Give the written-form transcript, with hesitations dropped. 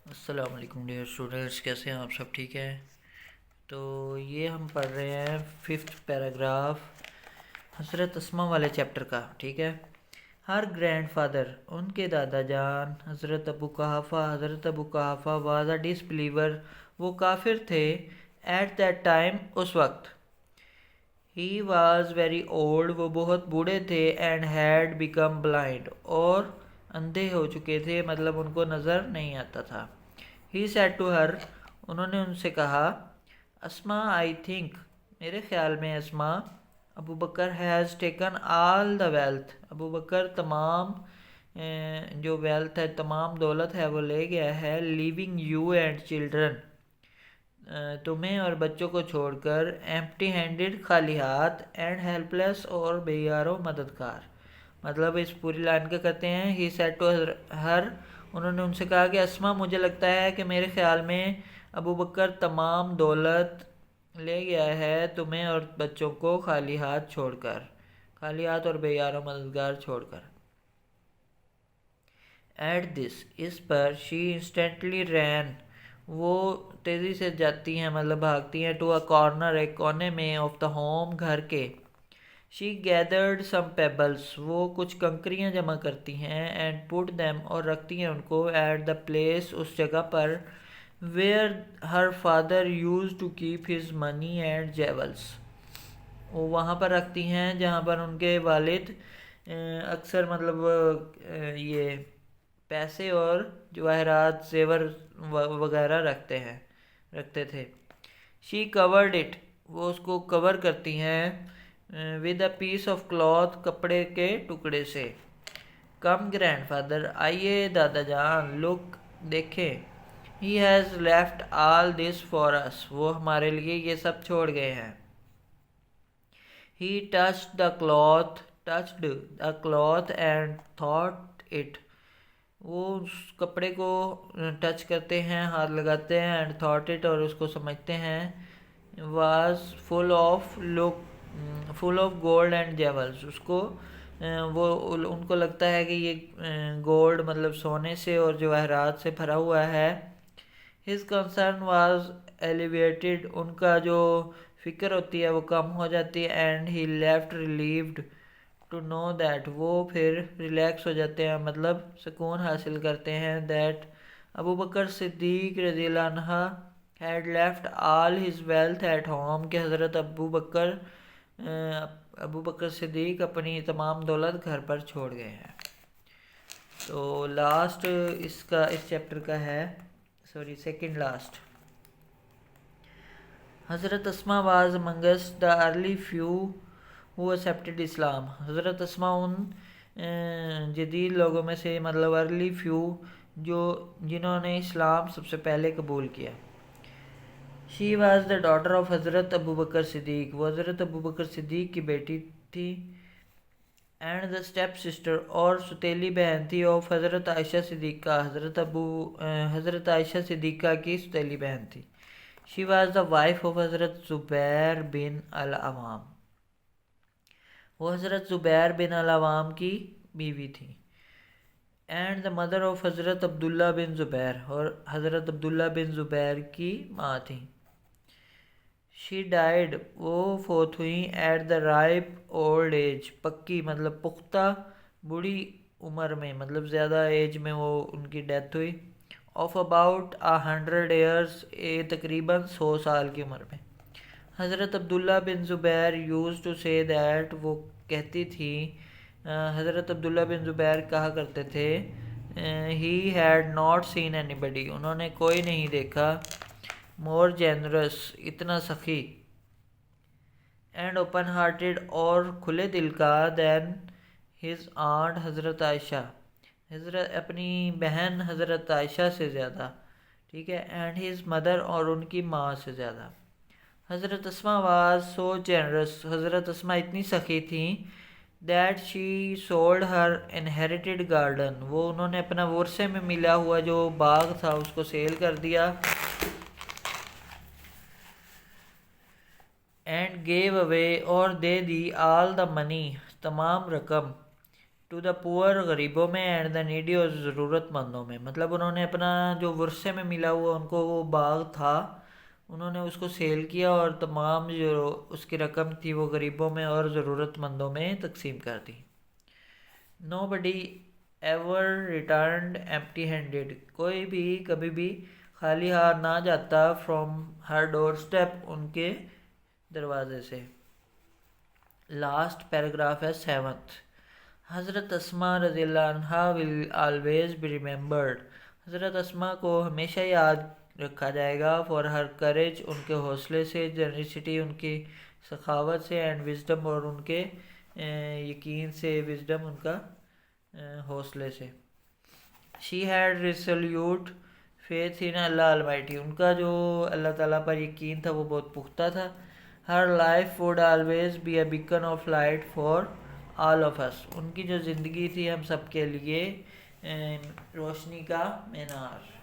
السلام علیکم dear students, کیسے ہیں آپ؟ سب ٹھیک ہے؟ تو یہ ہم پڑھ رہے ہیں 5th پیراگراف حضرت اسماء والے چیپٹر کا. ٹھیک ہے. ہر گرینڈ فادر، ان کے دادا جان حضرت ابو قحافہ واز اے ڈس بلیور، وہ کافر تھے. ایٹ دیٹ ٹائم، اس وقت. ہی واز ویری اولڈ، وہ بہت بوڑھے تھے. اینڈ ہیڈ بیکم بلائنڈ، اور اندھے ہو چکے تھے، مطلب ان کو نظر نہیں آتا تھا. ہی سیڈ ٹو ہر، انہوں نے ان سے کہا. اسما، آئی تھنک، میرے خیال میں Asma. Abu Bakr has taken all the wealth, Abu Bakr تمام جو ویلتھ ہے، تمام دولت ہے، وہ لے گیا ہے. لیونگ یو اینڈ چلڈرن، تمہیں اور بچوں کو چھوڑ کر. ایمپٹی ہینڈڈ، خالی ہاتھ. اینڈ ہیلپ لیس، اور بے یار و مددگار. مطلب اس پوری لائن کا کرتے ہیں. ہی سیڈ ٹو ہر، انہوں نے ان سے کہا کہ اسما، مجھے لگتا ہے کہ میرے خیال میں ابو بکر تمام دولت لے گیا ہے، تمہیں اور بچوں کو خالی ہاتھ چھوڑ کر. خالی ہاتھ اور بے یار و مددگار چھوڑ کر. At this, us per. She instantly رین، وہ تیزی سے جاتی ہیں، مطلب بھاگتی ہیں. ٹو اے کارنر، ایک کونے میں. آف دا ہوم، گھر کے. شی گیدرڈ سم پیبلس، وہ کچھ کنکریاں جمع کرتی ہیں. اینڈ پٹ دیم، اور رکھتی ہیں ان کو. ایٹ دا پلیس، اس جگہ پر. Where her father used to keep his money and jewels, وہ وہاں پر رکھتی ہیں جہاں پر ان کے والد اکثر مطلب یہ پیسے اور جواہرات، زیور وغیرہ رکھتے تھے. شی کورڈ اٹ، وہ اس کو کور کرتی ہیں. With a piece of cloth, کپڑے کے ٹکڑے سے. کم گرینڈ فادر، آئیے دادا جان. لک، دیکھیں. He has left all this for us, وہ ہمارے لیے یہ سب چھوڑ گئے ہیں. He touched the cloth and thought it, وہ اس کپڑے کو ٹچ کرتے ہیں، ہاتھ لگاتے ہیں. اینڈ تھاٹ اٹ، اور اس کو سمجھتے ہیں. Was full of gold and jewels, اس کو وہ ان کو لگتا ہے کہ یہ گولڈ مطلب سونے سے اور جواہرات سے بھرا ہوا ہے. ہز کنسرن واز ایلیویٹڈ، ان کا جو فکر ہوتی ہے وہ کم ہو جاتی ہے. And he left relieved to know that, وہ پھر ریلیکس ہو جاتے ہیں، مطلب سکون حاصل کرتے ہیں. دیٹ ابو بکر صدیق رضی اللہ عنہ had left all his wealth at home, کہ حضرت ابو بکر صدیق اپنی تمام دولت گھر پر چھوڑ گئے ہیں. تو لاسٹ اس چیپٹر کا ہے، سیکنڈ لاسٹ. حضرت Asma was amongst the early few who accepted اسلام. حضرت اسما ان جدید لوگوں میں سے، مطلب ارلی فیو، جنہوں نے اسلام سب سے پہلے قبول کیا. She was the daughter of حضرت ابو بکر صدیق، وہ حضرت ابو بکر صدیق کی بیٹی تھی. اینڈ دا اسٹیپ سسٹر، اور ستیلی بہن تھی. آف حضرت عائشہ صدیقہ، حضرت عائشہ صدیقہ کی ستیلی بہن تھی. She was the wife of حضرت زبیر بن العوام، وہ حضرت زبیر بن العوام کی بیوی تھی. اینڈ دا مدر آف حضرت عبداللہ بن زبیر، اور حضرت عبداللہ بن زبیر کی ماں تھی. شی ڈائیڈ، وہ فوت ہوئیں. At the ripe old age, پکی مطلب پختہ بڑی عمر میں، مطلب زیادہ ایج میں وہ ان کی ڈیتھ ہوئی. آف اباؤٹ 100 ایئرس، تقریباً 100 سال کی عمر میں. حضرت عبداللہ بن زبیر یوز ٹو سے دیٹ، وہ کہتی تھی. حضرت عبداللہ بن زبیر کہا کرتے تھے. He had not seen anybody, انہوں نے کوئی نہیں دیکھا. مور جینرس، اتنا سخی. اینڈ اوپن ہارٹیڈ، اور کھلے دل کا. دین ہز آنٹ، حضرت عائشہ، اپنی بہن حضرت عائشہ سے زیادہ. ٹھیک ہے. اینڈ ہز مدر، اور ان کی ماں سے زیادہ. حضرت اسما واز سو جینرس، حضرت اسما اتنی سخی تھیں. That she sold Hare inherited garden, وہ انہوں نے اپنا ورثے میں ملا ہوا جو باغ تھا اس کو سیل کر دیا. اینڈ گیو اوے، اور دے دی. آل دا منی، تمام رقم. ٹو دا پور غریبوں میں اینڈ دا نیڈی اور ضرورت مندوں میں، مطلب انہوں نے اپنا جو ورثے میں ملا ہوا ان کو وہ باغ تھا انہوں نے اس کو سیل کیا اور تمام جو اس کی رقم تھی وہ غریبوں میں اور ضرورت مندوں میں تقسیم کر دی۔ نو بڈی ایور ریٹرنڈ ایمپٹی ہینڈیڈ، کوئی بھی کبھی بھی خالی ہاتھ نہ جاتا فرام ہر ڈور اسٹیپ، ان کے دروازے سے۔ لاسٹ پیراگراف ہے 7th۔ حضرت اسماء رضی اللہ عنہا ول آلویز بی ریممبرڈ، حضرت اسماء کو ہمیشہ یاد رکھا جائے گا فار ہر کریج، ان کے حوصلے سے، جنرسٹی ان کی سخاوت سے، اینڈ وزڈم اور ان کے یقین سے، وزڈم ان کا حوصلے سے۔ She had resolute faith in Allah almighty, ان کا جو اللہ تعالیٰ پر یقین تھا وہ بہت پختہ تھا۔ Her life would always be a beacon of light for all of us, ان کی جو زندگی تھی ہم سب کے لیے روشنی کا مینار۔